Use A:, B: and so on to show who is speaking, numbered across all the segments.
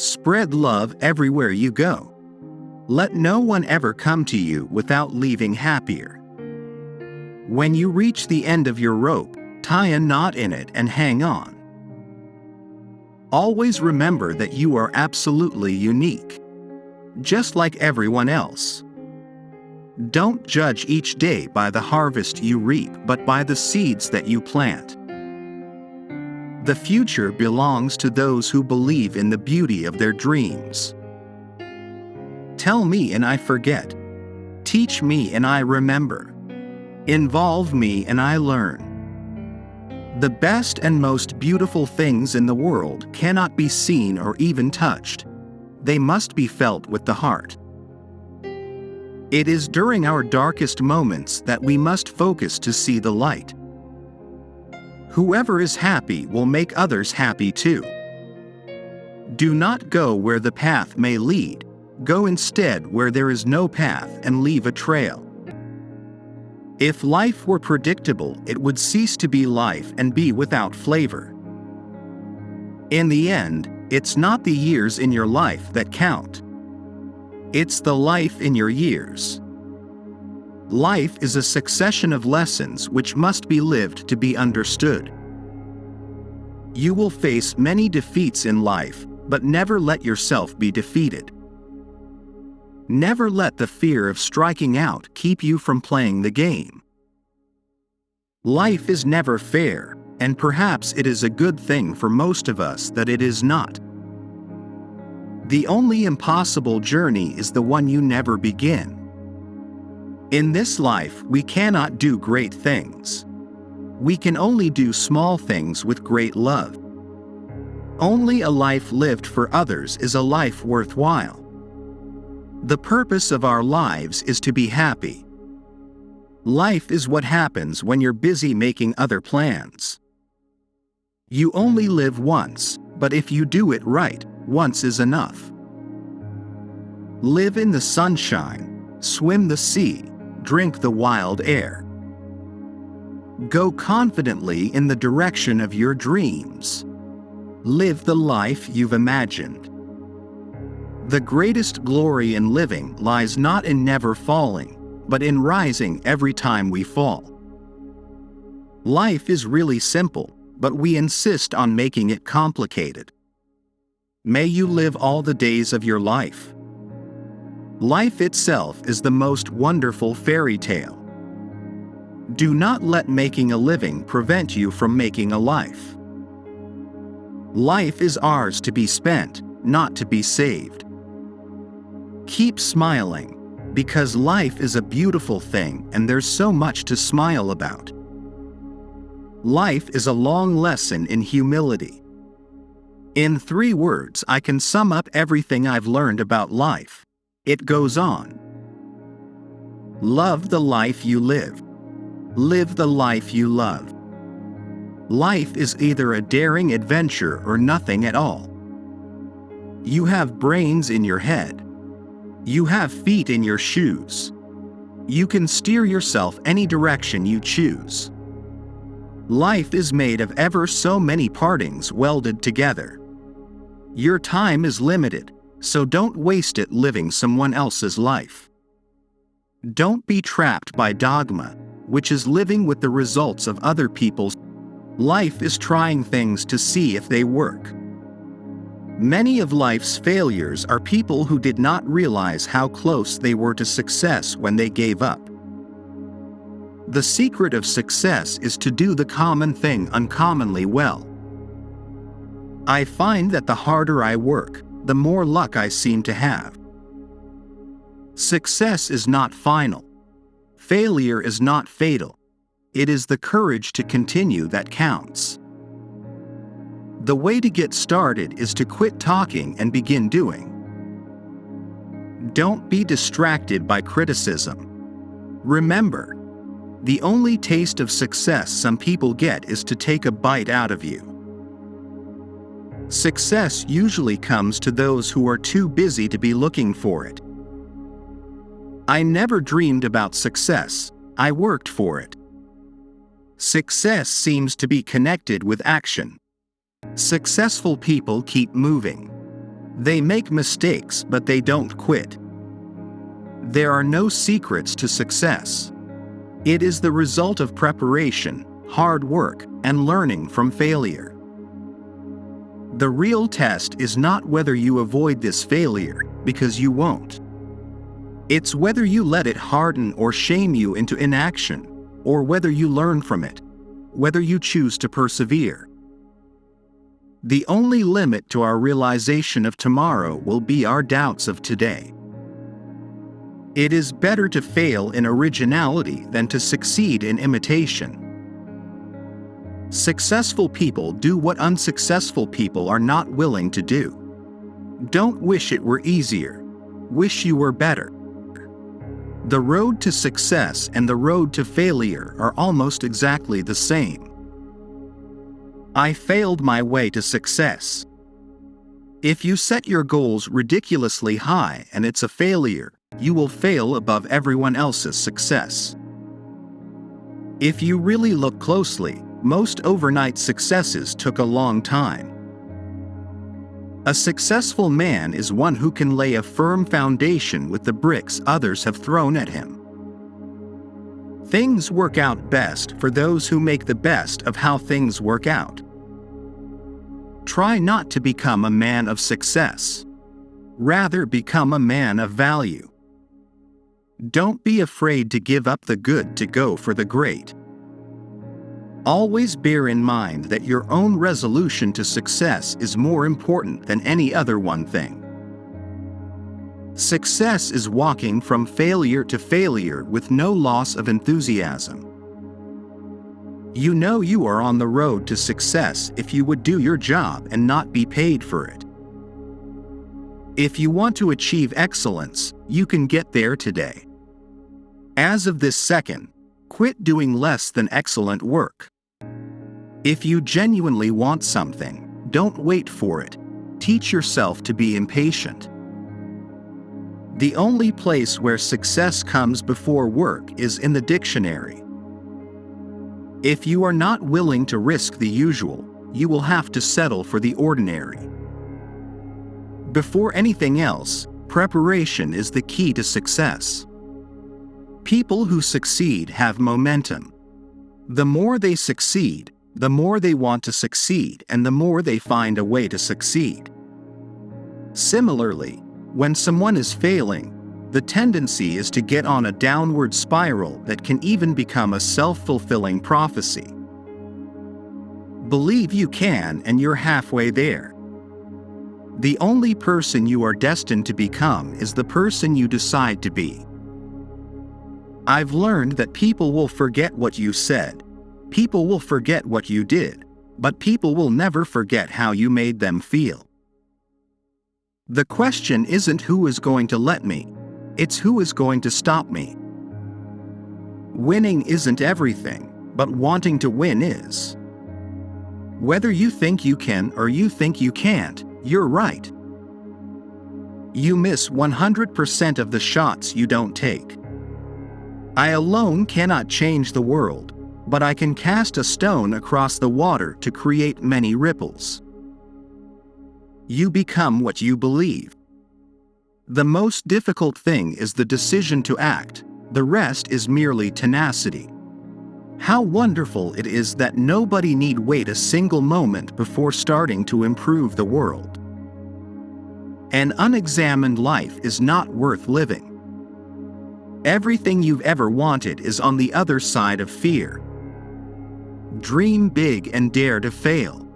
A: Spread love everywhere you go. Let no one ever come to you without leaving happier. When you reach the end of your rope, tie a knot in it and hang on. Always remember that you are absolutely unique, just like everyone else. Don't judge each day by the harvest you reap, but by the seeds that you plant. The future belongs to those who believe in the beauty of their dreams. Tell me and I forget. Teach me and I remember. Involve me and I learn. The best and most beautiful things in the world cannot be seen or even touched. They must be felt with the heart. It is during our darkest moments that we must focus to see the light. Whoever is happy will make others happy too. Do not go where the path may lead. Go instead where there is no path and leave a trail. If life were predictable, it would cease to be life and be without flavor. In the end, it's not the years in your life that count. It's the life in your years. Life is a succession of lessons which must be lived to be understood. You will face many defeats in life, but never let yourself be defeated. Never let the fear of striking out keep you from playing the game. Life is never fair, and perhaps it is a good thing for most of us that it is not. The only impossible journey is the one you never begin. In this life, we cannot do great things. We can only do small things with great love. Only a life lived for others is a life worthwhile. The purpose of our lives is to be happy. Life is what happens when you're busy making other plans. You only live once, but if you do it right, once is enough. Live in the sunshine, swim the sea, drink the wild air. Go confidently in the direction of your dreams. Live the life you've imagined. The greatest glory in living lies not in never falling, but in rising every time we fall. Life is really simple, but we insist on making it complicated. May you live all the days of your life. Life itself is the most wonderful fairy tale. Do not let making a living prevent you from making a life. Life is ours to be spent, not to be saved. Keep smiling, because life is a beautiful thing and there's so much to smile about. Life is a long lesson in humility. In 3 words, I can sum up everything I've learned about life. It goes on. Love the life you live. Live the life you love. Life is either a daring adventure or nothing at all. You have brains in your head. You have feet in your shoes. You can steer yourself any direction you choose. Life is made of ever so many partings welded together. Your time is limited, so don't waste it living someone else's life. Don't be trapped by dogma, which is living with the results of other people's. Life is trying things to see if they work. Many of life's failures are people who did not realize how close they were to success when they gave up. The secret of success is to do the common thing uncommonly well. I find that the harder I work, the more luck I seem to have. Success is not final. Failure is not fatal. It is the courage to continue that counts. The way to get started is to quit talking and begin doing. Don't be distracted by criticism. Remember, the only taste of success some people get is to take a bite out of you. Success usually comes to those who are too busy to be looking for it. I never dreamed about success, I worked for it. Success seems to be connected with action. Successful people keep moving. They make mistakes, but they don't quit. There are no secrets to success. It is the result of preparation, hard work, and learning from failure. The real test is not whether you avoid this failure, because you won't. It's whether you let it harden or shame you into inaction, or whether you learn from it, whether you choose to persevere. The only limit to our realization of tomorrow will be our doubts of today. It is better to fail in originality than to succeed in imitation. Successful people do what unsuccessful people are not willing to do. Don't wish it were easier. Wish you were better. The road to success and the road to failure are almost exactly the same. I failed my way to success. If you set your goals ridiculously high and it's a failure, you will fail above everyone else's success. If you really look closely, most overnight successes took a long time. A successful man is one who can lay a firm foundation with the bricks others have thrown at him. Things work out best for those who make the best of how things work out. Try not to become a man of success. Rather, become a man of value. Don't be afraid to give up the good to go for the great. Always bear in mind that your own resolution to success is more important than any other one thing. Success is walking from failure to failure with no loss of enthusiasm. You know you are on the road to success if you would do your job and not be paid for it. If you want to achieve excellence, you can get there today. As of this second, quit doing less than excellent work. If you genuinely want something, don't wait for it. Teach yourself to be impatient. The only place where success comes before work is in the dictionary. If you are not willing to risk the usual, you will have to settle for the ordinary. Before anything else, preparation is the key to success. People who succeed have momentum. The more they succeed, the more they want to succeed, and the more they find a way to succeed. Similarly, when someone is failing, the tendency is to get on a downward spiral that can even become a self-fulfilling prophecy. Believe you can, and you're halfway there. The only person you are destined to become is the person you decide to be. I've learned that people will forget what you said. People will forget what you did, but people will never forget how you made them feel. The question isn't who is going to let me, it's who is going to stop me. Winning isn't everything, but wanting to win is. Whether you think you can or you think you can't, you're right. You miss 100% of the shots you don't take. I alone cannot change the world, but I can cast a stone across the water to create many ripples. You become what you believe. The most difficult thing is the decision to act, the rest is merely tenacity. How wonderful it is that nobody need wait a single moment before starting to improve the world. An unexamined life is not worth living. Everything you've ever wanted is on the other side of fear. Dream big and dare to fail.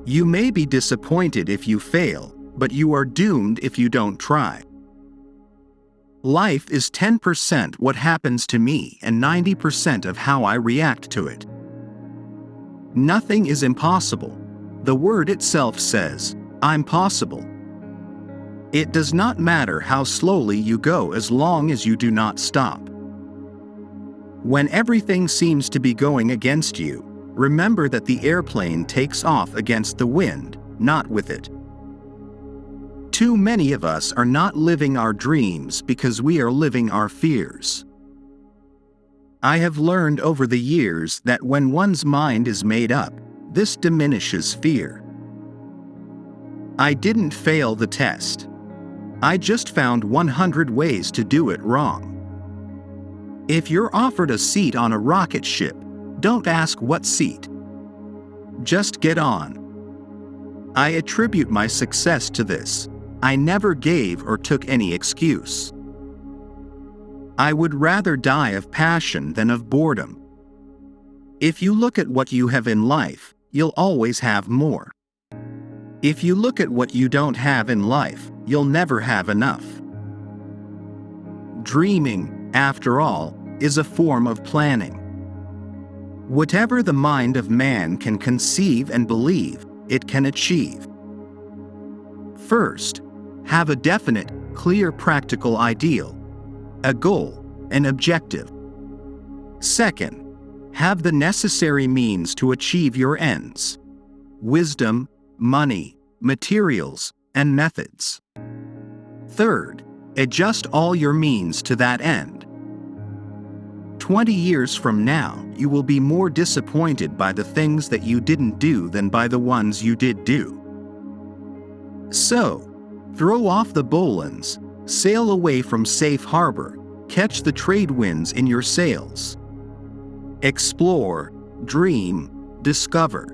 A: You may be disappointed if you fail, but you are doomed if you don't try. Life is 10% what happens to me and 90% of how I react to it. Nothing is impossible. The word itself says, "I'm possible." It does not matter how slowly you go as long as you do not stop. When everything seems to be going against you, remember that the airplane takes off against the wind, not with it. Too many of us are not living our dreams because we are living our fears. I have learned over the years that when one's mind is made up, this diminishes fear. I didn't fail the test. I just found 100 ways to do it wrong. If you're offered a seat on a rocket ship, don't ask what seat. Just get on. I attribute my success to this. I never gave or took any excuse. I would rather die of passion than of boredom. If you look at what you have in life, you'll always have more. If you look at what you don't have in life, you'll never have enough. Dreaming, after all, is a form of planning. Whatever the mind of man can conceive and believe, it can achieve. First, have a definite, clear practical ideal, a goal, an objective. Second, have the necessary means to achieve your ends: wisdom, money, materials, and methods. Third, adjust all your means to that end. 20 years from now, you will be more disappointed by the things that you didn't do than by the ones you did do. So, throw off the bowlines, sail away from safe harbor, catch the trade winds in your sails. Explore, dream, discover.